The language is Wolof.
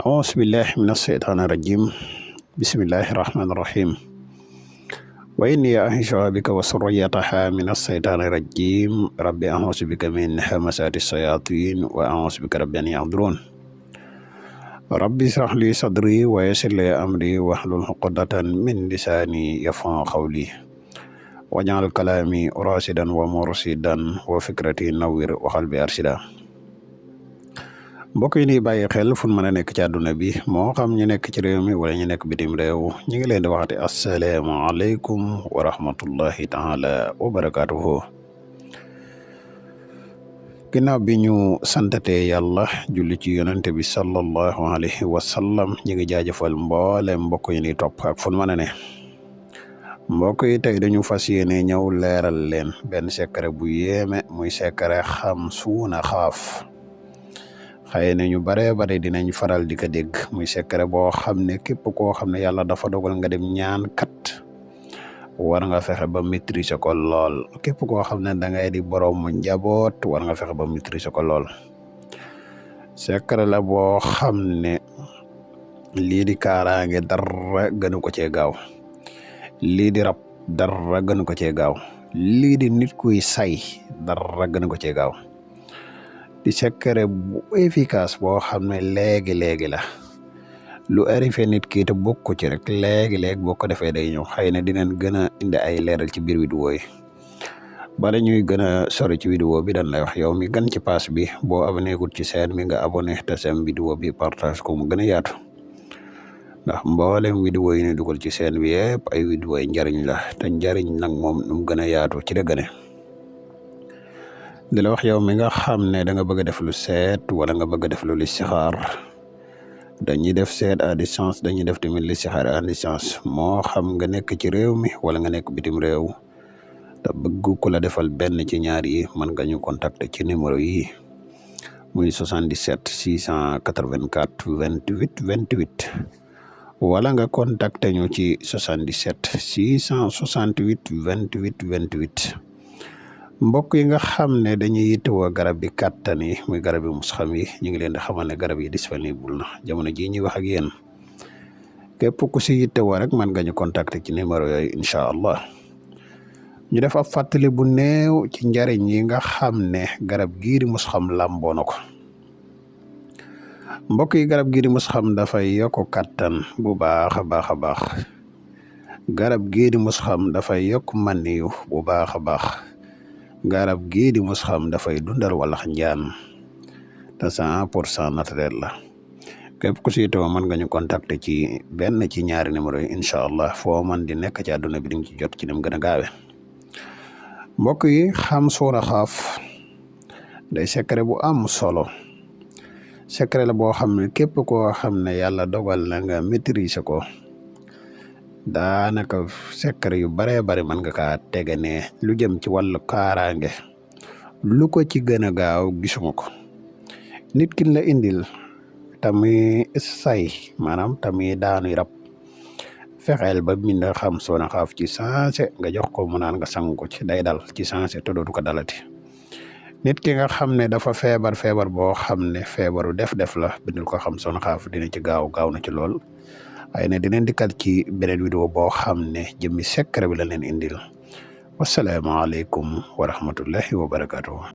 أعوذ بالله من الشيطان الرجيم بسم الله الرحمن الرحيم وإني أعيذها بك وذريتها من الشيطان الرجيم رب أعوذ بك من همزات الشياطين وأعوذ بك رب أن يحضرون رب اشرح لي صدري ويسر لي أمري واحلل عقدة من لساني يفقهوا قولي واجعل كلامي راشدا ومرشدا وفكرتي نوّر وقلبي أرشدا mbokk yi ni bàyyi xel fu mën a nekk ci àdduna bi moo xam ñu nekk ci réew mi wala ñu nekk bitim réew ñu ngi leen di waxati asalaamaaleykum wa rahmatullahi taala wa barakaatuhu ginnaaw bi ñu santatee yàlla julli ci yonente bi sallallahu alayhi wa sallam ñu ngi jaajëfal mboole mbokk yi ni topp ak fu mën a ne mbokk yi tey dañu fas yéene ñëw leeral leen benn secret bu yéeme muy secret xam suuna xaaf xëy na ñu bare dinañ faral di ko dégg muy secret boo xam ne képp koo xam ne yàlla dafa dogal nga dem ñaan kat war nga fexe ba maîtriser ko lool képp koo xam ne da ngay di borom njaboot war nga fexe ba maîtriser ko lool secret la boo xam ne lii di kaaraange dara gënu ko cee gaaw lii di rab dara gënu ko cee gaaw lii di nit kuy say dara gënu ko cee gaaw di secret bu efficace boo xam ne léegi la lu arrivé nit ki te bokku ci rek léegi boo ko defee day ñëw xëy na dinañ gën a indi ay leeral ci biir vidéo yi bala ñuy gën a sori ci vidéo bi dañ lay wax yow mi gan ci page bi boo abonné gul ci chaîne mi nga abonné te sem vidéo bi partage ko mu gën a yaatu ndax mboolem vidéo yi ñu dugal ci chaîne bi yëpp ay vidéo yi njariñ la te njariñ nag moom nu mu gën a yaatu ci dëgg ne di la wax yow mi nga xam ne da nga bëgg a def lu seet wala nga bëgg a def lu listixaar dañuy def seet à distance dañuy def tamit listixaar à distance moo xam nga nekk ci réew mi wala nga nekk bitim réew te bëgg ku la defal benn ci ñaar yi mën nga ñu contacter ci numéro yi muy 77 684 28 28 wala nga contacter ñu ci 77 668 28 28 mbokk yi nga xam ne dañuy yittewoo garab bi kàttan yi muy garab yi musxam yi ñu ngi leen di xamal ne garab yi disponible na jamono jii ñuy wax ak yéen képp ku si yittewoo rek mën nga ñu contacter ci numéro yooyu incha allah ñu def ab fàttali bu néew ci njariñ yi nga xam ne garab gii di musxam làmboo na ko mbokk yi garab gii di musxam dafay yokk kàttan bu baax a baax garab gii di musxam dafay yokk maniyu bu baax a baax garab gii di musxam dafay dundal walax njaan te 100% naturel la képp ku siitoo mën nga ñu contacter ci benn ci ñaari numéro yi incha allah foo man di nekk ci àdduna bi di nga ci jot ci nim gën a gaawe mbokk yi xam suuna xaaf day secret bu am solo secret la boo xam ne képp koo xam ne yàlla dogal na nga maîtriser ko daanaka secret yu bare mën nga kaa tegane lu jëm ci wàllu kaaraange lu ko ci gën a gaaw gisuma ko nit ki la indil tamit say maanaam tamit daanu rab fexeel ba bind xam suuna xaaf ci sensé nga jox ko mu naan nga sang ko ci day dal ci sensé te dootu ko dalati nit ki nga xam ne dafa feebar boo xam ne feebaru def la bindul ko xam suuna xaaf dina ci gaaw na ci lool ay ne dinañ dikkal ci beneen vidéo boo xam ne jëmmi secret bi la leen indil wasalaamaaleykum wa rahmatullahi wa barakatuh